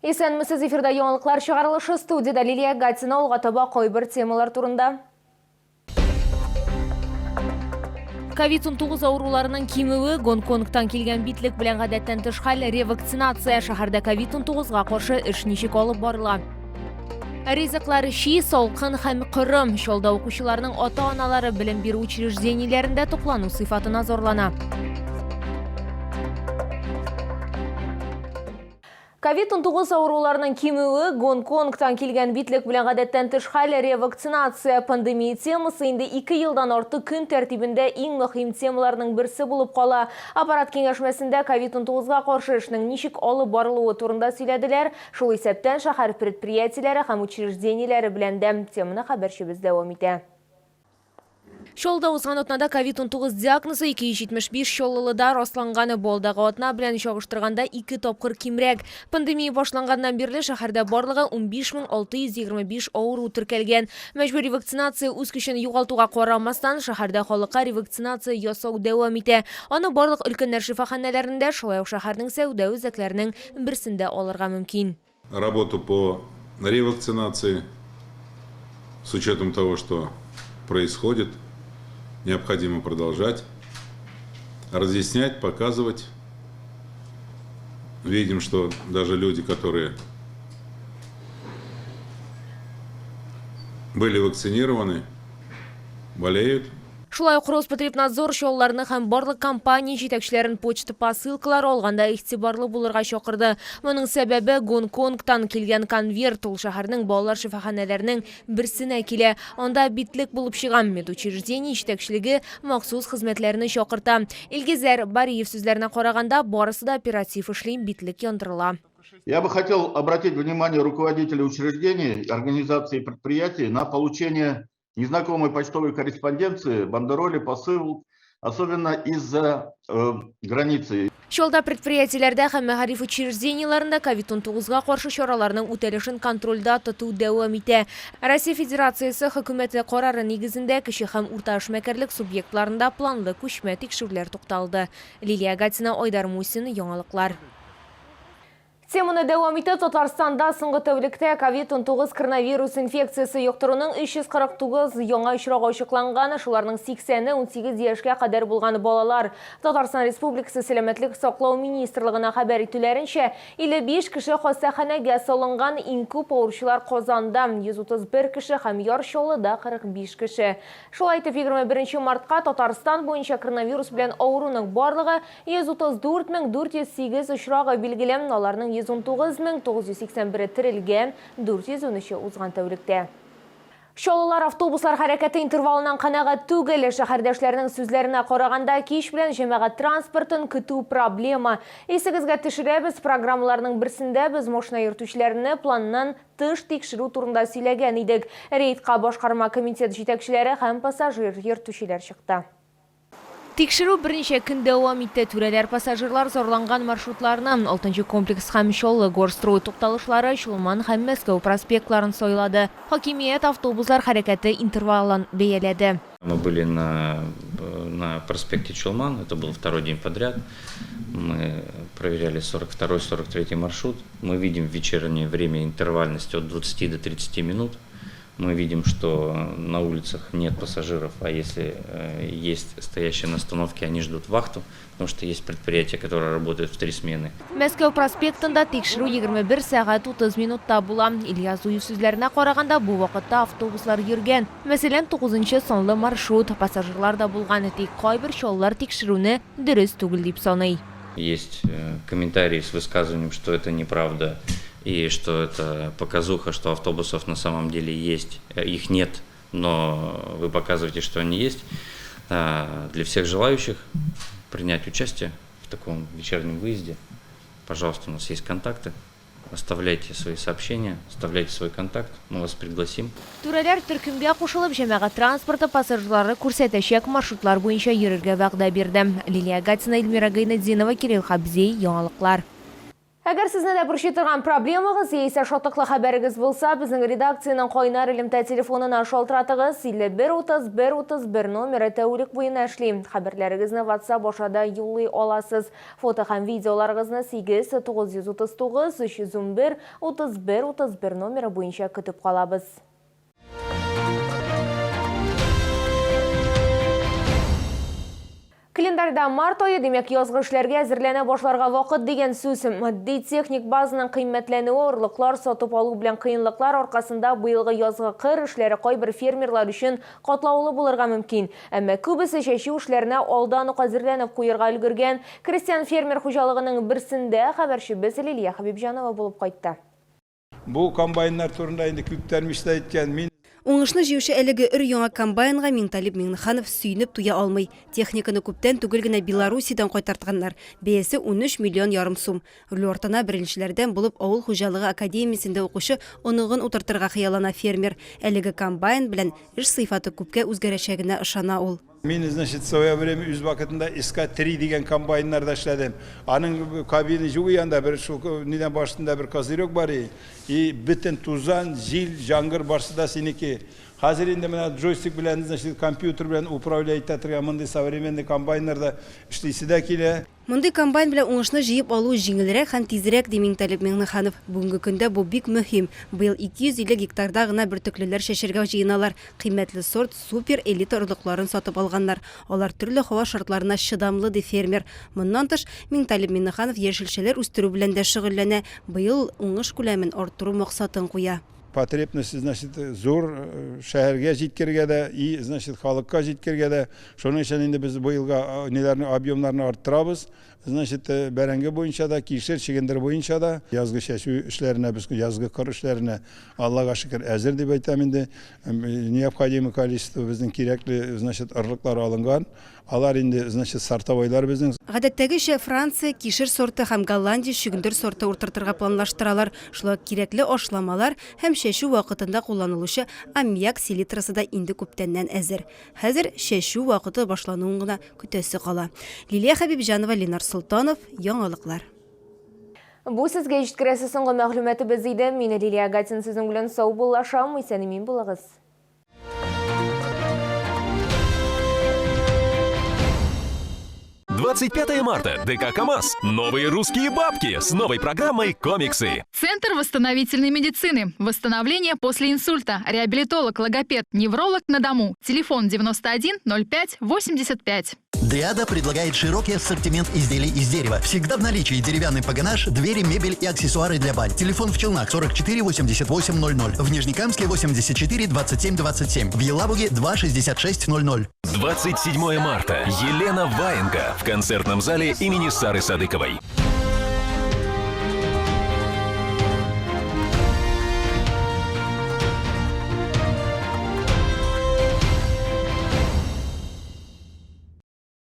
Исәнмесез, эфирда яңалыклар чыгарылышы, студияда Лилия Гатина, алга таба кайбер темалар турында. COVID-19 ауруларының кимеуі, Гонконгтан келген битлек белән гадәттән тыш хәл, ревакцинация шәһәрдә COVID-19-га каршы эш ничек алып барыла. Ризыклары ши, салкын һәм кырым, шулда укучыларның ата-аналары белем бирү учреждениеләрендә туклану сыйфатына зарлана. COVID-19 ауруларының кимеуі, Гонконгтан келген битлек белән гадәттән тыш хәл, ревакцинация пандемия темасы инде 2 елдан артык көн тәртибендә иң мөһим темаларның берсе булып кала. Аппарат киңәшмәсендә COVID-19-га каршы эшнең ничек алып барылуы турында сөйләделәр. Шул исәптән шәһәр предприятиеләре һәм учреждениеләре белән дә теманы хәбәрчебез дәвам итә. Шолда узган атнада COVID-19 диагнозы 275 шоллылыда расланганы, болдагы атна белән чагыштырганда 2 тапкыр кимрәк. Пандемия башланганнан бирле шәһәрдә барлыгы 15625 авыру теркәлгән. Мәҗбүри вакцинация үз көчен югалтуга карамастан, шәһәрдә халыкка ревакцинация ясау дәвам итә. Аны барлык өлкәннәр шифаханәләрендә, шулай ук шәһәрнең сәүдә үзәкләренең берсендә алырга мөмкин. Работу по ревакцинации, с учетом того, что происходит, необходимо продолжать, разъяснять, показывать. Видим, что даже люди, которые были вакцинированы, болеют. Шулай ук Роспотребнадзор шоуларны һәм барлык компания җитәкчеләрен почта посылкалары алганда игътибарлы булырга чакырды. Моның сәбәбе Гонконгтан килгән конверт ул шәһәрнең балалар шифаханәләренең берсенә килә. Анда битлек булып чыган медучреждение җитәкчелеге махсус хезмәтләрне чакырта. Илгизәр Бариев сүзләренә караганда, барысы да оператив эшли, битлек яндырыла. Я бы хотел обратить внимание руководителей учреждений, организаций и предприятий на получение незнакомой почтовой корреспонденции, бандероли, посыл, особенно из-за границы. Шолда предприятиеләрдә һәм мәгариф учреждениеләрендә COVID-19-га каршы чараларның үтәлешен контрольдә тоту дәвам итә. Россия Федерациясе хөкүмәте карары нигезендә кече һәм урта эшмәкәрлек субъектларында планлы күчмә тикшерүләр тукталды. Лилия Гатина, Айдар Мусин, яңалыклар. Теманы дәвам итә. Татарстанда соңгы тәүлектә COVID-19 коронавирус инфекциясы йоктыруның 349 яңа очрагы ачыкланган, шуларның 80-е 18 яшькә кадәр булган балалар. Татарстан Республикасы сәламәтлек саклау министрлыгына хәбәр итүләренчә, 55 кеше хастаханәгә салынган, иң күп авыручылар Казанда 131 кеше һәм Яр-Чаллыда 45 кеше. Шулай итеп 21 мартка Татарстан буенча коронавирус белән авыруның барлыгы 134408 очрагы билгеләнгән, аларның 119,981 терелгән, 413 узган тәүлектә. Шолылар автобуслар хәрәкәте интервалынан канәгать түгел. Шәһәрдәшләрнең сүзләренә караганда, кич белән җәмәгать транспортын көтү проблема. Исегезгә төшерәбез, программаларның берсендә без машина йөртүчеләрне планнан тыш тикшерү турында сөйләгән идек. Рейдка башкарма комитет җитәкчеләре һәм пассажир йөртүчеләр чыкты. Тикшерү берничә көн дәвам итте. Түрәләр пассажирлар зарланган маршрутларны, 6-нчы комплекс һәм Чаллы Горстрой тукталышлары, Чулман һәм Мәскәү проспектларын сойлады. Хакимият автобуслар хәрәкәте интервалын бәяләде. Мы были на проспекте Чулман, это был второй день подряд. Мы проверяли 42-43 маршрут. Мы видим в вечернее время интервальность от 20 до 30 минут. Мы видим, что на улицах нет пассажиров, а если есть стоящие на остановке, они ждут вахту, потому что есть предприятия, которые работают в 3 смены. Мәскәү проспектында тикшерү 21 сәгать 30 минутта була. Илья Зуев сүзләренә караганда, бу вакытта автобуслар йөргән. Мәсәлән, 9-нчы санлы маршрут, пассажирлар да булган, тик кайбер чаллар тикшерүне дөрес түгел дип саный. Есть комментарии с высказыванием, что это неправда. И что это показуха, что автобусов на самом деле есть, их нет, но вы показываете, что они есть. Для всех желающих принять участие в таком вечернем выезде, пожалуйста, у нас есть контакты. Оставляйте свои сообщения, оставляйте свой контакт, мы вас пригласим. Түрәләр төркемгә кушылып, җәмәгать транспорты пассажирлары күрсәтәчәк маршрутлар буенча йөрергә вәгъдә бирде. Лилия Гатина, Эльмира Гайнетдинова, Кирилл Хабзей, яңалыклар. Әгәр сезне дә бүрчи торган проблемагыз яисә шатлыклы хәбәрегез булса, безнең редакциянең кайнар элемтә телефонына шалтыратыгыз 5130-131 номеры тәүлек буена эшли. Хәбәрләрегезне WhatsApp ашада юллый аласыз. Фото һәм видеоларыгызны 8-939-311-31-31 номеры буенча көтеп калабыз. Календарьда март айы, демәк, язгы эшләргә әзерләнә башларга вакыт дигән сүз. Матди техник базаның кыйммәтләнүе, орлыклар сатып алу белән кыенлыклар аркасында быелгы язгы кыр эшләре кайбер фермерлар өчен катлаулы булырга мөмкин. Әмма күбесе чәчү эшләренә алдан ук әзерләнеп куярга өлгергән. Крестьян фермер хуҗалыгының берсендә хәбәрчебез Лилия Хабибҗанова булып кайтты. Бу комбайннар турында инде күптәрмеш тә әйткән. Мин Уңышны җыючы әлеге өр-яңа комбайнга Миңталип Миңнеханов сөйнеп туя алмый. Техниканы күптән түгел генә Белоруссиядән кайтартганнар. Бәясе 13 миллион ярым сум. Руль ортына беренчеләрдән булып авыл хуҗалыгы академиясендә укучы оныгын утыртырга хыяллана фермер. Әлеге комбайн белән эш сыйфаты күпкә үзгәрәчәгенә ышана ул. Мин, значит, в свое время үз вакытында СК-3 дигән комбайннарда эшләдем. Аның кабине юк янда бер шул нидән башында бер козырек бар и бөтен тузан, җил, яңгыр барсы да синеке. Хәзер инде менә джойстик белән, значит, компьютер белән управлять итәргә мондый современный комбайннарда эшлисе дә килә. Мондый комбайн белән уңышны җыеп алу җиңелрәк һәм тизрәк ди Миңталип Миңнеханов. Бүгенге көндә бу бик мөһим. Быел 250 гектарда гына бөртеклеләр чәчәргә җыеналар. Кыйммәтле сорт супер элита орлыкларын сатып алганнар. Алар төрле һава шартларына чыдамлы ди фермер. Моннан тыш Миңталип Миңнеханов яшелчәләр үстерү белән дә шөгыльләнә. Быел уңыш күләмен арттыру максатын куя. Потребность, значит, зур шәһәргә җиткергә дә и, значит, халыкка җиткергә дә. Шуның өчен инде без быелга неләрне объемнарны арттырабыз. Значит, бәрәңге буенча да, кишер, чигендер буенча да язгы чәчү эшләренә, без язгы кыр эшләренә Аллага шөкер әзер дип әйтәм инде. Необходимый количество безнең кирәкле, значит, орлыклар алынган. Алар инде, значит, сортовойлар безнең. Гадәттәгечә Франция кишер сорты һәм Голландия чигендер сорты уртыртырга планлаштыралар. Шулай кирәкле ашламалар һәм чәчү вакытында кулланылучы аммиак селитрасы да инде күптәннән әзер. Хәзер чәчү вакыты башлануын гына көтәсе кала. Лилия Хабибҗанова, Ленар Султанов, яңалыклар. Бу сезгә җиткерәсе соңгы мәгълүматыбыз иде. Мин Лилия Гатин сезнең белән сау булашам, исән-имин булыгыз. 25 марта. ДК КамАЗ. Новые русские бабки с новой программой «Комиксы». Центр восстановительной медицины. Восстановление после инсульта. Реабилитолог, логопед, невролог на дому. Телефон 91 05 85. Дриада предлагает широкий ассортимент изделий из дерева. Всегда в наличии деревянный погонаж, двери, мебель и аксессуары для бань. Телефон в Челнах 44 88 00. В Нижнекамске 84 27 27. В Елабуге 2 66 00. 27 марта. Елена Ваенга в концертном зале имени Сары Садыковой.